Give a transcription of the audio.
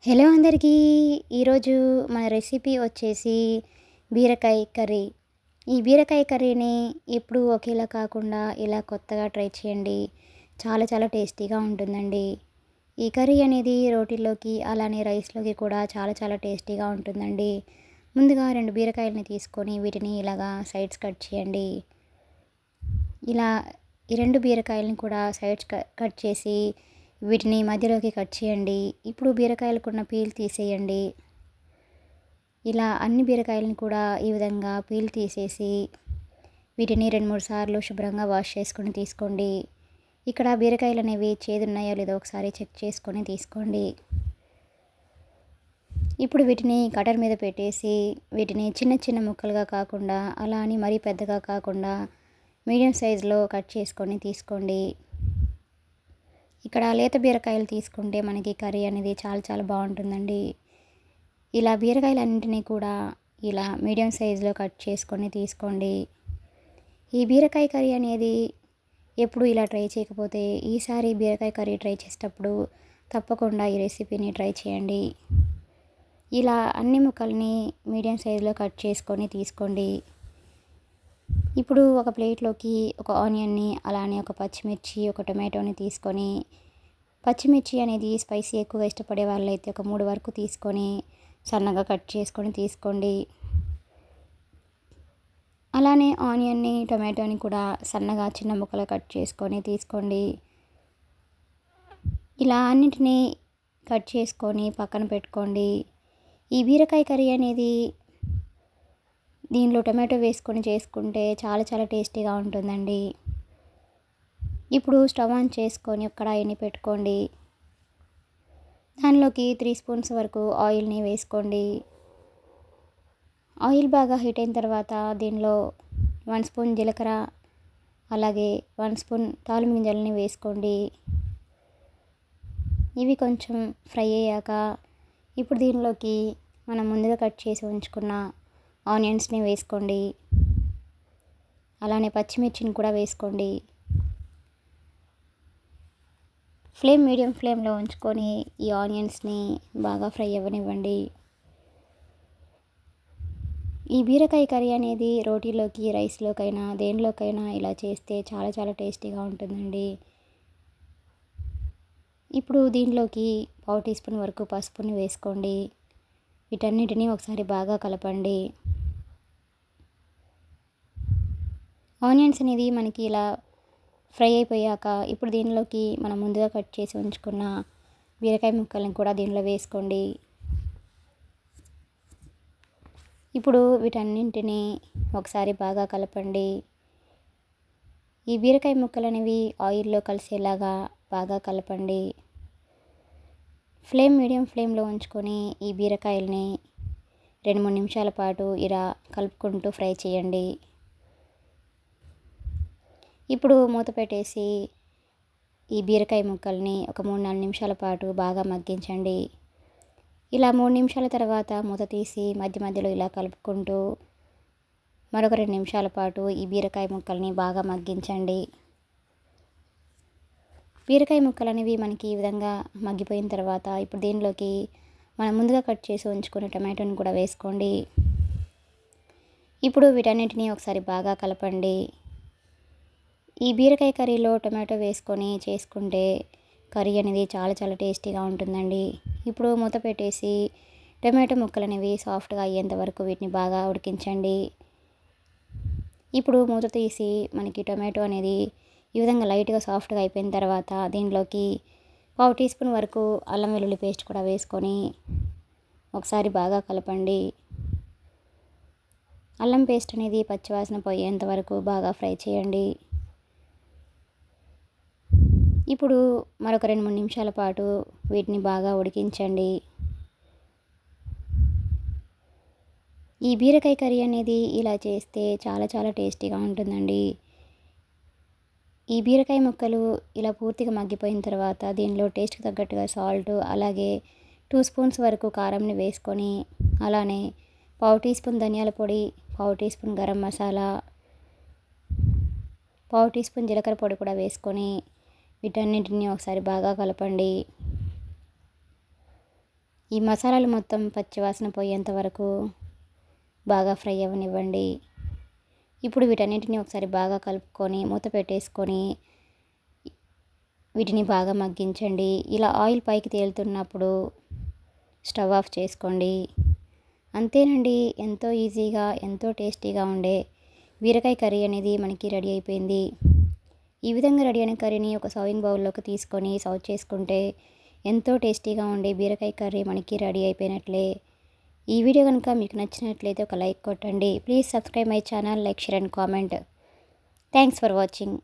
Hello అందరికీ. ఈరోజు మన రెసిపీ వచ్చేసి బీరకాయ కర్రీ. ఈ బీరకాయ కర్రీని ఎప్పుడూ ఒకేలా కాకుండా ఇలా కొత్తగా ట్రై చేయండి. చాలా చాలా టేస్టీగా ఉంటుందండి. ఈ కర్రీ అనేది రోటీల్లోకి అలానే రైస్లోకి కూడా చాలా చాలా టేస్టీగా ఉంటుందండి. ముందుగా 2 బీరకాయలని తీసుకొని వీటిని ఇలాగా సైడ్స్ కట్ చేయండి. ఇలా ఈ 2 బీరకాయలని కూడా సైడ్స్ కట్ చేసి వీటిని మధ్యలోకి కట్ చేయండి. ఇప్పుడు బీరకాయలకున్న పీల్ తీసేయండి. ఇలా అన్ని బీరకాయలని కూడా ఈ విధంగా పీల్ తీసేసి వీటిని 2-3 సార్లు శుభ్రంగా వాష్ చేసుకొని తీసుకోండి. ఇక్కడ బీరకాయలు అనేవి చేదున్నాయో లేదో ఒకసారి చెక్ చేసుకొని తీసుకోండి. ఇప్పుడు వీటిని కటర్ మీద పెట్టేసి వీటిని చిన్న చిన్న ముక్కలుగా కాకుండా అలా అని మరీ పెద్దగా కాకుండా మీడియం సైజులో కట్ చేసుకొని తీసుకోండి. ఇక్కడ లేత బీరకాయలు తీసుకుంటే మనకి కర్రీ అనేది చాలా చాలా బాగుంటుందండి. ఇలా బీరకాయలన్నింటినీ కూడా ఇలా మీడియం సైజులో కట్ చేసుకొని తీసుకోండి. ఈ బీరకాయ కర్రీ అనేది ఎప్పుడు ఇలా ట్రై చేయకపోతే ఈసారి బీరకాయ కర్రీ ట్రై చేసేటప్పుడు తప్పకుండా ఈ రెసిపీని ట్రై చేయండి. ఇలా అన్ని ముక్కల్ని మీడియం సైజులో కట్ చేసుకొని తీసుకోండి. ఇప్పుడు ఒక ప్లేట్లోకి ఒక ఆనియన్ని అలానే ఒక పచ్చిమిర్చి ఒక టొమాటోని తీసుకొని పచ్చిమిర్చి అనేది స్పైసీ ఎక్కువగా ఇష్టపడే వాళ్ళైతే ఒక 3 వరకు తీసుకొని సన్నగా కట్ చేసుకొని తీసుకోండి. అలానే ఆనియన్ని టొమాటోని కూడా సన్నగా చిన్న ముక్కలు కట్ చేసుకొని తీసుకోండి. ఇలా అన్నింటినీ కట్ చేసుకొని పక్కన పెట్టుకోండి. ఈ బీరకాయ కర్రీ అనేది దీనిలో టొమాటో వేసుకొని చేసుకుంటే చాలా చాలా టేస్టీగా ఉంటుందండి. ఇప్పుడు స్టవ్ ఆన్ చేసుకొని ఒక కడాయిని పెట్టుకోండి. దానిలోకి 3 స్పూన్స్ వరకు ఆయిల్ని వేసుకోండి. ఆయిల్ బాగా హీట్ అయిన తర్వాత దీనిలో 1 స్పూన్ జీలకర్ర అలాగే 1 స్పూన్ తాలింపు గింజలని వేసుకోండి. ఇవి కొంచెం ఫ్రై అయ్యాక ఇప్పుడు దీనిలోకి మనం ముందుగా కట్ చేసి ఉంచుకున్న ఆనియన్స్ని వేసుకోండి. అలానే పచ్చిమిర్చిని కూడా వేసుకోండి. మీడియం ఫ్లేమ్లో ఉంచుకొని ఈ ఆనియన్స్ని బాగా ఫ్రై అవ్వనివ్వండి. ఈ బీరకాయ కర్రీ అనేది రోటీలోకి రైస్లోకైనా దేనిలోకైనా ఇలా చేస్తే చాలా చాలా టేస్టీగా ఉంటుందండి. ఇప్పుడు దీనిలోకి 1/2 టీ స్పూన్ వరకు పసుపుని వేసుకోండి. వీటన్నిటిని ఒకసారి బాగా కలపండి. ఆనియన్స్ అనేది మనకి ఇలా ఫ్రై అయిపోయాక ఇప్పుడు దీనిలోకి మనం ముందుగా కట్ చేసి ఉంచుకున్న బీరకాయ ముక్కల్ని కూడా దీనిలో వేసుకోండి. ఇప్పుడు వీటన్నింటినీ ఒకసారి బాగా కలపండి. ఈ బీరకాయ ముక్కలు అనేవి ఆయిల్లో కలిసేలాగా బాగా కలపండి. మీడియం ఫ్లేమ్లో ఉంచుకొని ఈ బీరకాయల్ని 2-3 నిమిషాల పాటు ఇలా కలుపుకుంటూ ఫ్రై చేయండి. ఇప్పుడు మూత పెట్టేసి ఈ బీరకాయ ముక్కల్ని ఒక 3-4 నిమిషాల పాటు బాగా మగ్గించండి. ఇలా 3 నిమిషాల తర్వాత మూత తీసి మధ్య మధ్యలో ఇలా కలుపుకుంటూ మరొక 2 నిమిషాల పాటు ఈ బీరకాయ ముక్కల్ని బాగా మగ్గించండి. బీరకాయ ముక్కలు అనేవి మనకి ఈ విధంగా మగ్గిపోయిన తర్వాత ఇప్పుడు దీనిలోకి మనం ముందుగా కట్ చేసి ఉంచుకున్న టమాటోని కూడా వేసుకోండి. ఇప్పుడు వీటన్నిటిని ఒకసారి బాగా కలపండి. ఈ బీరకాయ కర్రీలో టమాటో వేసుకొని చేసుకుంటే కర్రీ అనేది చాలా చాలా టేస్టీగా ఉంటుందండి. ఇప్పుడు మూత పెట్టేసి టమాటో ముక్కలు అనేవి సాఫ్ట్గా అయ్యేంత వరకు వీటిని బాగా ఉడికించండి. ఇప్పుడు మూత తీసి మనకి టొమాటో అనేది ఈ విధంగా లైట్గా సాఫ్ట్గా అయిపోయిన తర్వాత దీనిలోకి 1/2 టీ స్పూన్ వరకు అల్లం వెల్లుల్లి పేస్ట్ కూడా వేసుకొని ఒకసారి బాగా కలపండి. అల్లం పేస్ట్ అనేది పచ్చివాసన పోయేంత వరకు బాగా ఫ్రై చేయండి. ఇప్పుడు మరొక 2-3 నిమిషాల పాటు వీటిని బాగా ఉడికించండి. ఈ బీరకాయ కర్రీ అనేది ఇలా చేస్తే చాలా చాలా టేస్టీగా ఉంటుందండి. ఈ బీరకాయ ముక్కలు ఇలా పూర్తిగా మగ్గిపోయిన తర్వాత దీనిలో టేస్ట్కి తగ్గట్టుగా సాల్ట్ అలాగే 2 స్పూన్స్ వరకు కారంని వేసుకొని అలానే 1/2 టీ స్పూన్ ధనియాల పొడి 1/2 teaspoon garam masala 1/2 teaspoon జీలకర్ర పొడి కూడా వేసుకొని వీటన్నింటినీ ఒకసారి బాగా కలపండి. ఈ మసాలాలు మొత్తం పచ్చివాసన పోయేంత వరకు బాగా ఫ్రై అవ్వనివ్వండి. ఇప్పుడు వీటన్నిటిని ఒకసారి బాగా కలుపుకొని మూత పెట్టేసుకొని వీటిని బాగా మగ్గించండి. ఇలా ఆయిల్ పైకి తేలుతున్నప్పుడు స్టవ్ ఆఫ్ చేసుకోండి. అంతేనండి, ఎంతో ఈజీగా ఎంతో టేస్టీగా ఉండే బీరకాయ కర్రీ అనేది మనకి రెడీ అయిపోయింది. ఈ విధంగా రెడీ అయిన కర్రీని ఒక సర్వింగ్ బౌల్లోకి తీసుకొని సర్వ్ చేసుకుంటే ఎంతో టేస్టీగా ఉండే బీరకాయ కర్రీ మనకి రెడీ అయిపోయినట్లే. ఈ వీడియో కనుక మీకు నచ్చినట్లయితే ఒక లైక్ కొట్టండి. Please subscribe my channel, like, share and comment. Thanks for watching.